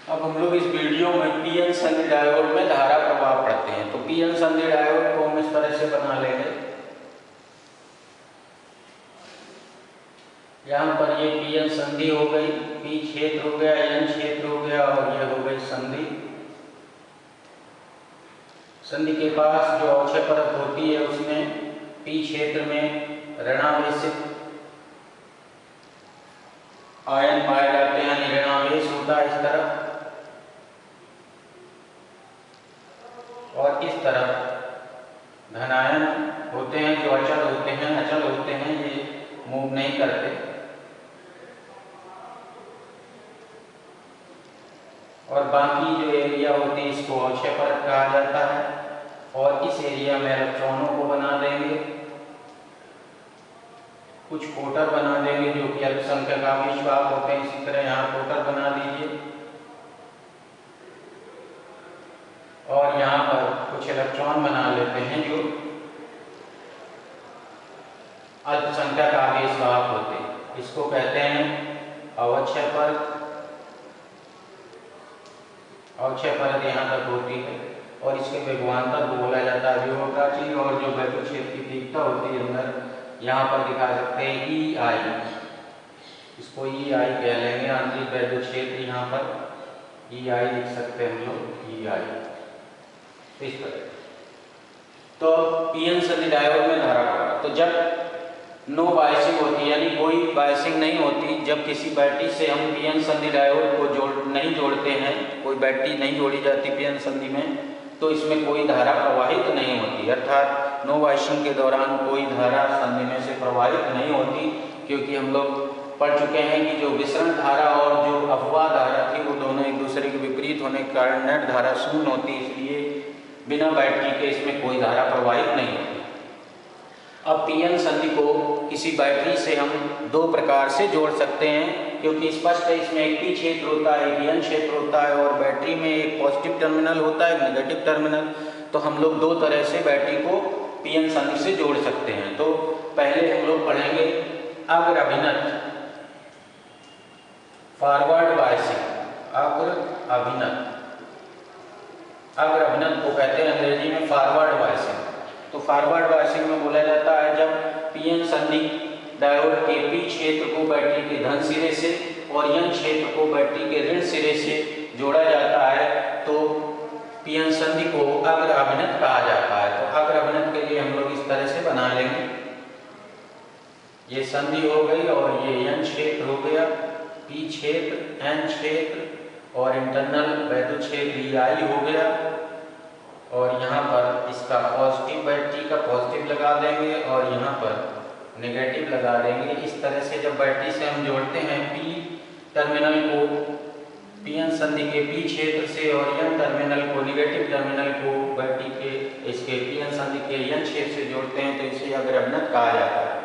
अब हम लोग इस वीडियो में पी एन संधि डायोड में धारा प्रवाह पढ़ते हैं। तो पी एन संधि डायोड को हम इस तरह से बना लेंगे। यहाँ पर ये पी एन संधि हो गई, पी क्षेत्र हो गया, एन क्षेत्र हो गया और ये हो गई संधि। संधि के पास जो अवक्षय परत होती है उसमें पी क्षेत्र में ऋणावेशित आयन पाए जाते हैं, यानी ऋणावेश होता है इस तरफ और इस तरफ धनायन होते हैं जो अचल होते हैं, ये मूव नहीं करते। और बाकी जो एरिया होती है इसको अवक्षय परत कहा जाता है। और इस एरिया में इलेक्ट्रॉनों को बना देंगे, कुछ कोटर बना देंगे जो कि अल्पसंख्यक आवेश वाहक होते हैं। इसी तरह यहाँ कोटर बना दीजिए और यहाँ पर कुछ इलेक्ट्रॉन बना लेते हैं जो अल्पसंख्यक आवेश वाहक होते हैं। इसको कहते हैं अवक्षय परत। अवक्षय परत यहाँ तक होती है और इसके विभवांतर को बोला जाता है विभव प्राचीर। और जो वैद्युत क्षेत्र की तीव्रता होती है अंदर, यहाँ पर दिखा सकते हैं ई आई, इसको ई आई कह लेंगे। आंतरिक वैद्युत क्षेत्र यहाँ पर ई आई लिख सकते हैं हम लोग, ई आई इस तरह। तो पी एन संधि डायोड में धारा प्रवाह, तो जब नो बायसिंग होती है यानी कोई बायसिंग नहीं होती, जब किसी बैटरी से हम पी एन संधि डायोड को नहीं जोड़ते हैं, कोई बैटरी नहीं जोड़ी जाती पी एन संधि में, तो इसमें कोई धारा प्रवाहित नहीं होती। अर्थात नो बायसिंग के दौरान कोई धारा संधि में से प्रवाहित नहीं होती, क्योंकि हम लोग पढ़ चुके हैं कि जो विसरण धारा और जो अपवाह धारा थी वो दोनों एक दूसरे के विपरीत होने के कारण नेट धारा शून्य होती, इसलिए बिना बैटरी के इसमें कोई धारा प्रवाहित नहीं होती। अब पी एन संधि को किसी बैटरी से हम दो प्रकार से जोड़ सकते हैं, क्योंकि स्पष्ट है इसमें एक पी क्षेत्र होता है, एक एन क्षेत्र होता है और बैटरी में एक पॉजिटिव टर्मिनल होता है, एक नेगेटिव टर्मिनल। तो हम लोग दो तरह से बैटरी को पी एन संधि से जोड़ सकते हैं। तो पहले हम लोग पढ़ेंगे अग्र अभिनत, फॉरवर्ड बायसिंग। अग्र अभिनत को कहते हैं अंग्रेजी में फॉरवर्ड बायसिंग। तो फॉरवर्ड बायसिंग में बोला जाता है जब पी एन संधि डायोड के पी क्षेत्र को बैटरी के धन सिरे से और एन क्षेत्र को बैटरी के ऋण सिरे से जोड़ा जाता है, तो पी एन संधि को अग्र अभिनत कहा जाता है। तो अग्र अभिनत के लिए हम लोग इस तरह से बना लेंगे, ये संधि हो गई और ये एन क्षेत्र हो गया, पी क्षेत्र, एन क्षेत्र और इंटरनल वैद्युत क्षेत्र ई आई हो गया। और यहाँ पर इसका पॉजिटिव बैटरी का पॉजिटिव लगा देंगे और यहाँ पर नेगेटिव लगा देंगे। इस तरह से जब बैटरी से हम जोड़ते हैं पी टर्मिनल को पी एन संधि के पी क्षेत्र से और एन टर्मिनल को, नेगेटिव टर्मिनल को बैटरी के इसके पी एन संधि के एन क्षेत्र से जोड़ते हैं, तो इसे अग्र अभिनत कहा जाता है।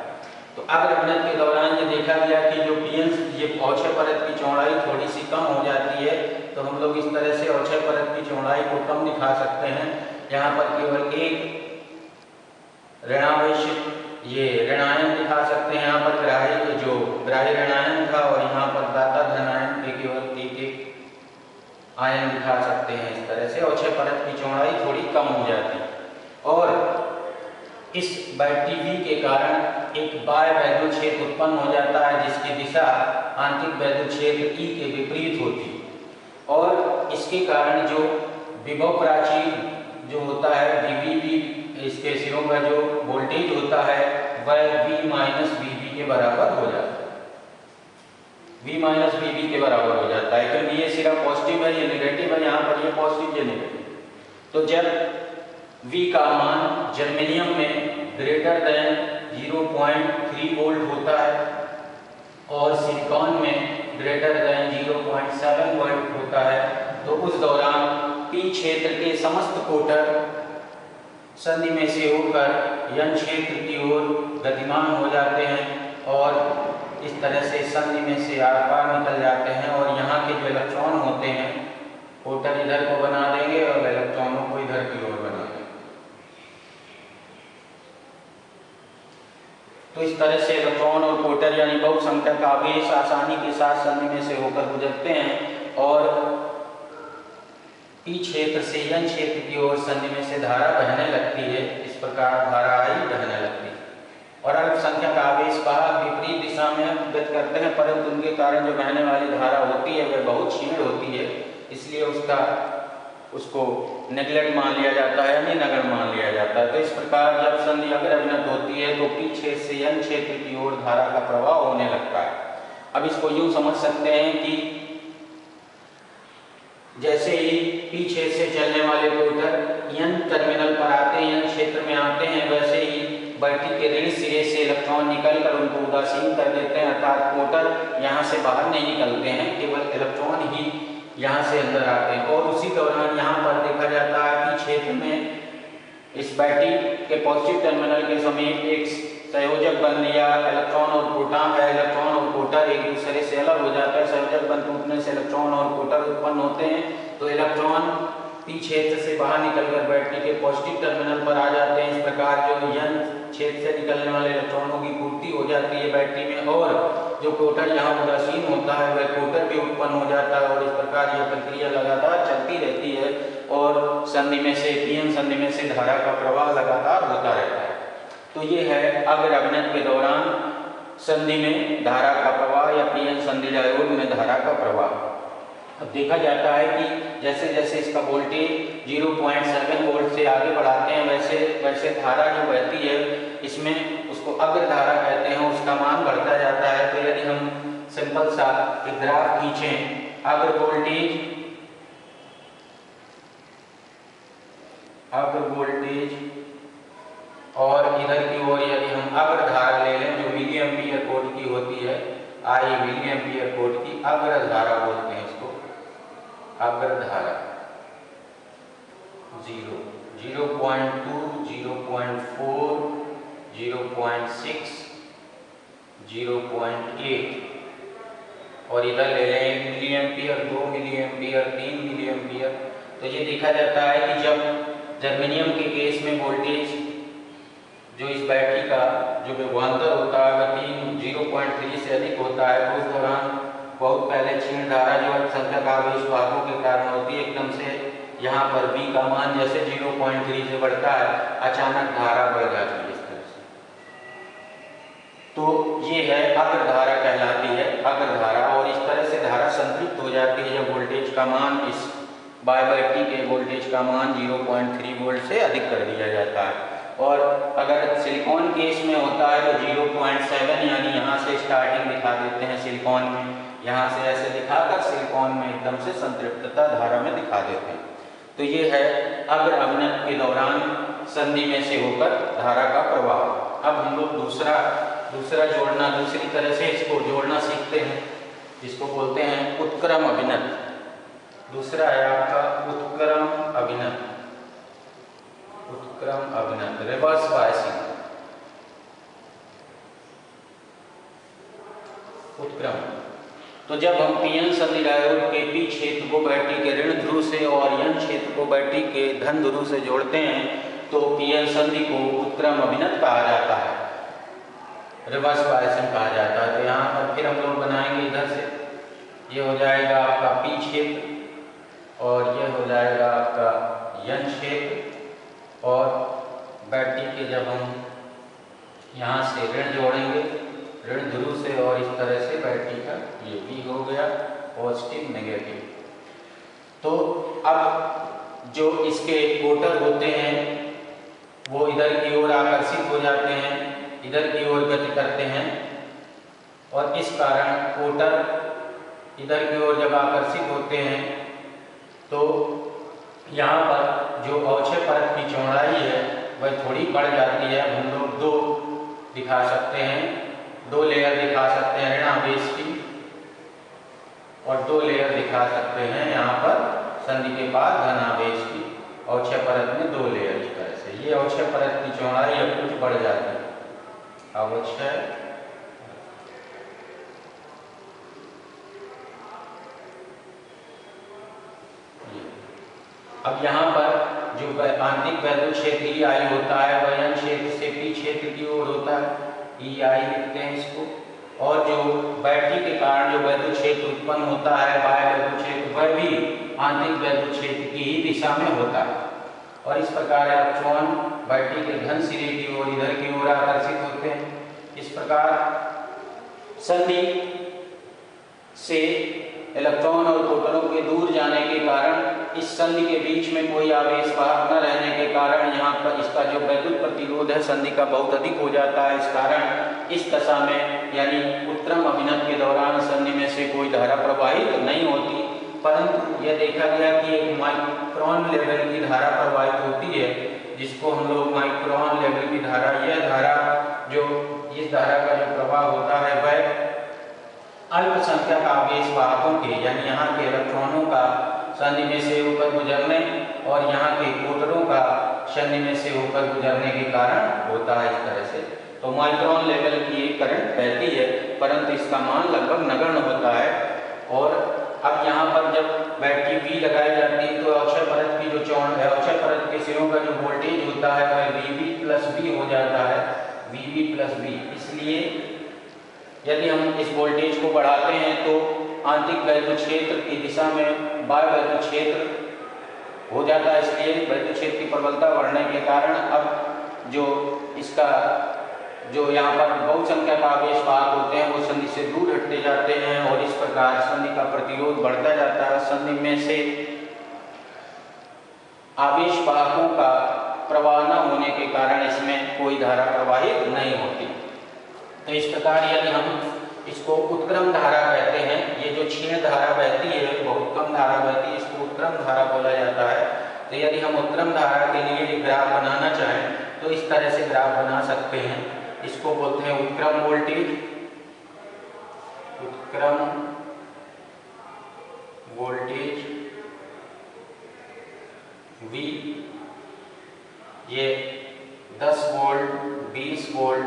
तो अग्र अभिनत के दौरान ये देखा गया कि जो पी एन ये अवक्षय परत की चौड़ाई थोड़ी सी कम हो जाती है, तो हम लोग इस तरह से अवक्षय परत की चौड़ाई को कम दिखा सकते हैं। यहाँ पर केवल एक ऋणावेशित ये ऋणायन दिखा सकते हैं, यहाँ पर ग्राही ऋणायन था और यहाँ पर दाता धनायन के केवल एक आयन दिखा सकते हैं। इस तरह से अवक्षय परत की चौड़ाई थोड़ी कम हो जाती है और इस बैटरी V के कारण एक बाह्य वैद्युत क्षेत्र उत्पन्न हो जाता है जिसकी दिशा आंतरिक वैद्युत क्षेत्र E के विपरीत होती है। और इसके कारण जो विभव प्राचीर जो होता है VV, इसके सिरों का जो वोल्टेज होता है वह V माइनस VB के बराबर हो जाता है, V माइनस VB के बराबर हो जाता है, क्योंकि ये सिरा पॉजिटिव है, ये नेगेटिव है, यहाँ पर ये पॉजिटिव, ये नेगेटिव। तो जब V का मान जर्मेनियम में ग्रेटर देन 0.3 वोल्ट होता है और सिलिकॉन में ग्रेटर देन 0.7 वोल्ट होता है, तो उस दौरान P क्षेत्र के समस्त कोटर संधि में से होकर एन क्षेत्र की ओर गतिमान हो जाते हैं और इस तरह से संधि में से आर पार निकल जाते हैं। और यहाँ के जो इलेक्ट्रॉन होते हैं कोटर इधर को बना देंगे और इलेक्ट्रॉनों को इधर की ओर बना देंगे। तो इस तरह से इलेक्ट्रॉन और कोटर यानी बहुसंख्यक आवेश आसानी के साथ संधि में से होकर गुजरते हैं और पी क्षेत्र से यन क्षेत्र की ओर संधि में से धारा बहने लगती है। इस प्रकार धारा आई बहने लगती है। और अल्पसंख्यक आवेश वाहक विपरीत दिशा में गति करते हैं, परंतु उनके कारण जो बहने वाली धारा होती है वह बहुत क्षीण होती है, इसलिए उसको नेग्लेक्ट मान लिया जाता है, यानी नगण्य मान लिया जाता है। तो इस प्रकार जब संधि अग्र अभिनत होती है तो पी क्षेत्र से यन क्षेत्र की ओर धारा का प्रवाह होने लगता है। अब इसको यूं समझ सकते हैं कि जैसे ही पी क्षेत्र से चलने वाले कोटर यन टर्मिनल पर आते हैं, यन क्षेत्र में आते हैं, वैसे ही बैटरी के ऋण सिरे से इलेक्ट्रॉन निकलकर उनको उदासीन कर देते हैं, अर्थात कोटर यहाँ से बाहर नहीं निकलते हैं, केवल इलेक्ट्रॉन ही यहाँ से अंदर आते हैं। और उसी दौरान यहाँ पर देखा जाता है कि क्षेत्र में इस बैटरी के पॉजिटिव टर्मिनल के समीप एक संयोजक बन लिया, इलेक्ट्रॉन और प्रोटॉन है। इलेक्ट्रॉन और कोटर एक दूसरे से अलग हो जाता है, संयोजक बन टूटने से इलेक्ट्रॉन और कोटर उत्पन्न होते हैं। तो इलेक्ट्रॉन पी क्षेत्र से बाहर निकलकर बैटरी के पॉजिटिव टर्मिनल पर आ जाते हैं। इस प्रकार जो यन क्षेत्र से निकलने वाले इलेक्ट्रॉनों की पूर्ति हो जाती है बैटरी में, और जो कोटर यहाँ उदासीन होता है वह कोटर भी उत्पन्न हो जाता है। और इस प्रकार यह प्रक्रिया लगातार चलती रहती है और संधि में से पीएन संधि में से धारा का प्रवाह लगातार होता रहता है। तो ये है अग्र अभिनत के दौरान संधि में धारा का प्रवाह या पीएन संधि डायोड में धारा का प्रवाह। अब देखा जाता है कि जैसे जैसे इसका वोल्टेज 0.7 वोल्ट से आगे बढ़ाते हैं वैसे वैसे धारा जो बहती है इसमें उसको अग्र धारा कहते हैं, उसका मान बढ़ता जाता है। तो यदि हम सिंपल सा एक ग्राफ खींचें, अग्र वोल्टेज और इधर की ओर यदि हम अग्र धारा ले लें जो मिली एम्पीयर वोल्ट की होती है, आई मिली एम्पीयर वोल्ट की अग्र धारा बोलते हैं इसको, अग्र धारा 0, 0.2, 0.4, 0.6, 0.8 और इधर ले लें 1 milli ampere, 2 milli ampere, 3 milli ampere. तो ये देखा जाता है कि जब जर्मेनियम के केस में वोल्टेज जो इस बैटरी का जो विभवांतर होता है वह 0.3 से अधिक होता है, तो उस दौरान बहुत पहले क्षीण धारा जो अल्पसंख्यक आवेश वाहकों के कारण होती है, एकदम से यहाँ पर V का मान जैसे 0.3 से बढ़ता है, अचानक धारा बढ़ जाती है इस तरह से। तो ये है अग्र धारा कहलाती है, अग्र धारा। और इस तरह से धारा संतृप्त हो जाती है जब वोल्टेज का मान इस बैटरी के वोल्टेज का मान 0.3 वोल्ट से अधिक कर दिया जाता है। और अगर सिलिकॉन केस में होता है तो 0.7 यानी यहाँ से स्टार्टिंग दिखा देते हैं सिलिकॉन में, यहाँ से ऐसे दिखाकर सिलिकॉन में एकदम से संतृप्तता धारा में दिखा देते हैं। तो ये है अग्र अभिनत के दौरान संधि में से होकर धारा का प्रवाह। अब हम लोग दूसरा जोड़ना, दूसरी तरह से इसको जोड़ना सीखते हैं, जिसको बोलते हैं उत्क्रम अभिनत। दूसरा है आपका उत्क्रम अभिनत, उत्क्रम अभिनत, रिवर्स बायसिंग। उत्क्रम तो जब हम पीएन संधि डायोड के पी क्षेत्र को बैटरी के ऋण ध्रुव से और यन क्षेत्र को बैटरी के धन ध्रुव से जोड़ते हैं तो पीएन संधि को उत्क्रम अभिनत कहा जाता है, रिवर्स बायसिंग कहा जाता है। तो यहाँ पर फिर हम लोग बनाएंगे, इधर से ये हो जाएगा आपका पी क्षेत्र और ये हो जाएगा आपका यन क्षेत्र, और बैटरी के जब हम यहाँ से ऋण जोड़ेंगे ऋण ध्रुव से और इस तरह से बैटरी का ये भी हो गया पॉजिटिव नेगेटिव। तो अब जो इसके कोटर होते हैं वो इधर की ओर आकर्षित हो जाते हैं, इधर की ओर गति करते हैं, और इस कारण कोटर इधर की ओर जब आकर्षित होते हैं तो यहाँ पर जो अवक्षय परत की चौड़ाई है वह थोड़ी बढ़ जाती है। हम लोग दो दिखा सकते हैं, दो लेयर दिखा सकते हैं ऋण आवेश की, और दो लेयर दिखा सकते हैं यहाँ पर संधि के बाद धन आवेश की। अवक्षय परत में दो लेयर इस तरह से, ये अवक्षय परत की चौड़ाई अब कुछ बढ़ जाती है, अवक्षय अब यहाँ पर जो आंतरिक वैद्युत क्षेत्रीय आई होता है वह यन क्षेत्र से पी क्षेत्र की ओर होता है, ई आई लिखते हैं इसको, और जो बैटरी के कारण जो वैद्युत क्षेत्र उत्पन्न होता है बाह्य वैद्युत क्षेत्र, वह भी आंतरिक वैद्युत क्षेत्र की ही दिशा में होता है। और इस प्रकार इलेक्ट्रॉन बैटरी के धन सिरे की ओर इधर की ओर आकर्षित होते हैं। इस प्रकार संधि से इलेक्ट्रॉन और प्रोटॉनों के दूर जाने के कारण इस संधि के बीच में कोई आवेश वाहक न रहने के कारण यहाँ पर इसका जो वैद्युत प्रतिरोध है संधि का बहुत अधिक हो जाता है। इस कारण इस दशा में यानी उत्क्रम अभिनव के दौरान संधि में से कोई धारा प्रवाहित नहीं होती, परंतु यह देखा गया कि एक माइक्रोन लेवल की धारा प्रवाहित होती है, जिसको हम लोग माइक्रोन लेवल की धारा, यह धारा जो इस धारा का जो प्रवाह होता है वह अल्पसंख्यक आवेश वाहकों के यानी यहाँ के इलेक्ट्रॉनों का संधि में से होकर गुजरने और यहाँ के प्रोटॉनों का संधि में से होकर गुजरने के कारण होता है। इस तरह से तो माइक्रोन लेवल की एक करंट बहती है, परंतु इसका मान लगभग नगण्य होता है। और अब यहाँ पर जब बैटरी V लगाई जाती है तो अक्षय परत की जो अक्षय परत के सिरों का जो वोल्टेज होता है वह VV+V हो जाता है, VV+V। इसलिए यदि हम इस वोल्टेज को बढ़ाते हैं तो आंतरिक वैद्युत क्षेत्र की दिशा में बाह्य वैद्युत क्षेत्र हो जाता है। इसलिए वैद्युत क्षेत्र की प्रबलता बढ़ने के कारण अब जो इसका जो यहाँ पर बहुसंख्यक आवेश वाहक होते हैं वो संधि से दूर हटते जाते हैं और इस प्रकार संधि का प्रतिरोध बढ़ता जाता है। संधि में से आवेश वाहकों का प्रवाह न होने के कारण इसमें कोई धारा प्रवाहित नहीं होती। तो इस प्रकार यदि हम इसको उत्क्रम धारा कहते हैं, ये जो क्षीण धारा बहती है बहुत कम धारा बहती है, इसको उत्क्रम धारा बोला जाता है। तो यदि हम उत्क्रम धारा के लिए एक ग्राफ बनाना चाहें तो इस तरह से ग्राफ बना सकते हैं। इसको बोलते हैं उत्क्रम वोल्टेज, उत्क्रम वोल्टेज V, ये 10 वोल्ट, 20 वोल्ट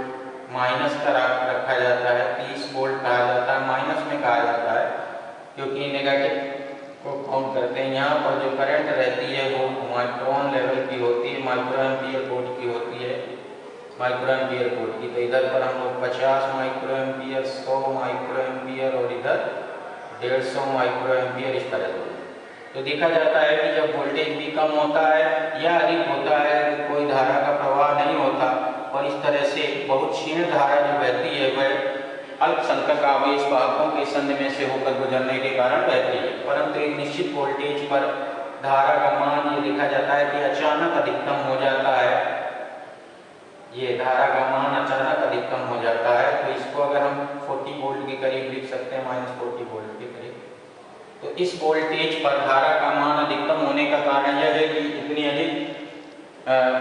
माइनस का रखा जाता है, 30 वोल्ट कहा जाता है, माइनस में कहा जाता है क्योंकि नेगेटिव को काउंट करते हैं। यहाँ पर जो करंट रहती है वो माइक्रोन लेवल की होती है, माइक्रो एम्पियर वोल्ट की होती है, माइक्रो एम्पियर वोल्ट की। तो इधर पर हम लोग 50 माइक्रो एम्पियर, 100 माइक्रो एम्पियर और इधर 150 माइक्रो एम्पियर इस तरह से। तो देखा जाता है कि जब वोल्टेज भी कम होता है या अधिक होता है कोई धारा का प्रवाह नहीं होता और इस तरह से बहुत क्षीण धारा जो बहती है वह अल्पसंख्यक आवेश वाहकों के संधि में से होकर गुजरने के कारण बहती है। परंतु एक निश्चित वोल्टेज पर धारा का मान ये देखा जाता है कि अचानक अधिकतम हो जाता है, ये धारा का मान अचानक अधिकतम हो जाता है। तो इसको अगर हम 40 वोल्ट के करीब लिख सकते हैं, -40 वोल्ट के करीब। तो इस वोल्टेज पर धारा का मान अधिकतम होने का कारण यह है कि इतनी अधिक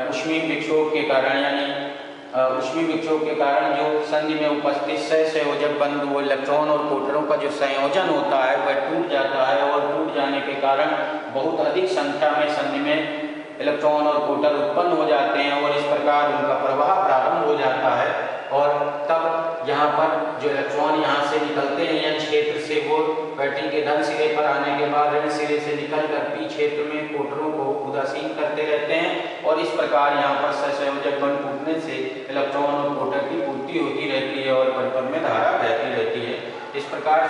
ऊष्मीय विक्षोभ के कारण यानी ऊष्मीय विक्षोभ के कारण जो संधि में उपस्थित सहसंयोजक बंध वो इलेक्ट्रॉन और प्रोटॉनों का जो संयोजन होता है वह टूट जाता है और टूट जाने के कारण बहुत अधिक संख्या में संधि में इलेक्ट्रॉन और प्रोटॉन उत्पन्न हो जाते हैं और इस प्रकार उनका प्रवाह प्रारंभ हो जाता है। और तब यहाँ पर जो इलेक्ट्रॉन यहाँ से निकलते हैं या क्षेत्र से वो बैटरी के धन सिरे पर आने के बाद ऋण सिरे से निकलकर पी क्षेत्र में प्रोटॉनों को उदासीन करते रहते हैं और इस प्रकार यहाँ पर सहसंयोजक बंध टूटने से इलेक्ट्रॉन और प्रोटॉन की पूर्ति होती रहती है और परिपथ में धारा बहती रहती है। इस प्रकार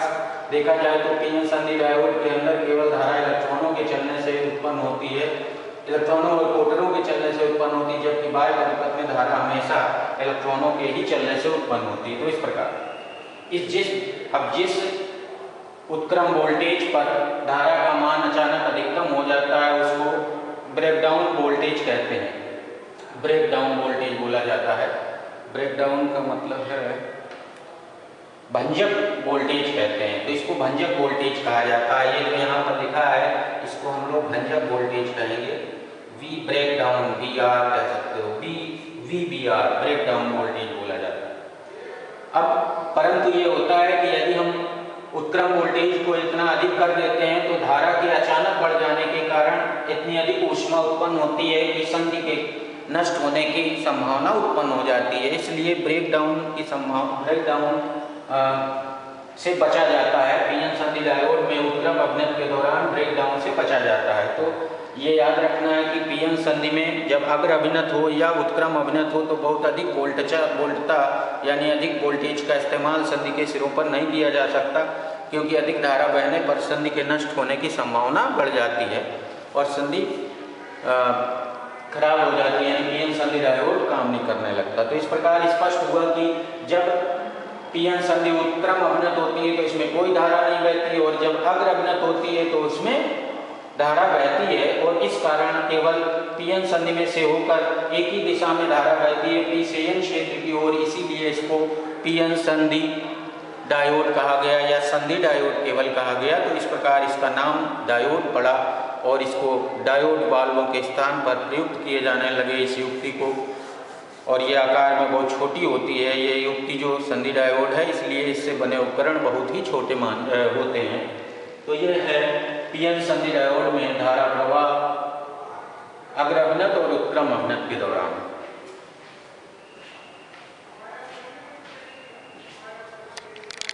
देखा जाए तो पीएन संधि डायोड के अंदर केवल धारा इलेक्ट्रॉनों के चलने से उत्पन्न होती है, इलेक्ट्रॉनों और प्रोटॉनों के चलने से उत्पन्न होती है, जबकि बाह्य परिपथ में धारा हमेशा इलेक्ट्रॉनों के ही चलने से उत्पन्न होती है। तो इस प्रकार जिस उत्क्रम वोल्टेज पर धारा का मान अचानक अधिकतम हो जाता है उसको ब्रेकडाउन वोल्टेज कहते हैं, ब्रेकडाउन वोल्टेज बोला जाता है। ब्रेकडाउन का मतलब है भंजक वोल्टेज कहते हैं, तो इसको भंजक वोल्टेज कहा जाता है। ये जो यहाँ पर लिखा है इसको हम लोग भंजक वोल्टेज कहेंगे। V ब्रेकडाउन VR कह सकते हो, VBR ब्रेकडाउन वोल्टेज बोला जाता है। अब परंतु ये होता है कि यदि हम उत्क्रम वोल्टेज को इतना अधिक कर देते हैं तो धारा के अचानक बढ़ जाने के कारण इतनी अधिक ऊष्मा उत्पन्न होती है कि संधि के नष्ट होने की संभावना उत्पन्न हो जाती है। इसलिए ब्रेकडाउन से बचा जाता है। पीएन संधि डायोड में उत्क्रम अभिनव के दौरान ब्रेकडाउन से बचा जाता है। तो ये याद रखना है कि पीएन संधि में जब अग्र अभिनत हो या उत्क्रम अभिनत हो तो बहुत अधिक वोल्टता यानी अधिक वोल्टेज का इस्तेमाल संधि के सिरों पर नहीं किया जा सकता, क्योंकि अधिक धारा बहने पर संधि के नष्ट होने की संभावना बढ़ जाती है और संधि खराब हो जाती है, यानी पीएन संधि डायोड काम नहीं करने लगता। तो इस प्रकार स्पष्ट हुआ कि जब पीएन संधि उत्क्रम अभिनत होती है तो इसमें कोई धारा नहीं बहती, और जब अग्र अभिनत होती है तो इसमें धारा बहती है, और इस कारण केवल पीएन संधि में से होकर एक ही दिशा में धारा बहती है पी से एन क्षेत्र की ओर, इसीलिए इसको पीएन संधि डायोड कहा गया या संधि डायोड केवल कहा गया। तो इस प्रकार इसका नाम डायोड पड़ा और इसको डायोड वाल्वों के स्थान पर प्रयुक्त किए जाने लगे इस युक्ति को, और ये आकार में बहुत छोटी होती है ये युक्ति जो संधि डायोड है, इसलिए इससे बने उपकरण बहुत ही छोटे होते हैं। तो ये है पीएन संधि डायोड में धारा प्रवाह अग्र अभिनत और उत्क्रम अभिनत के दौरान।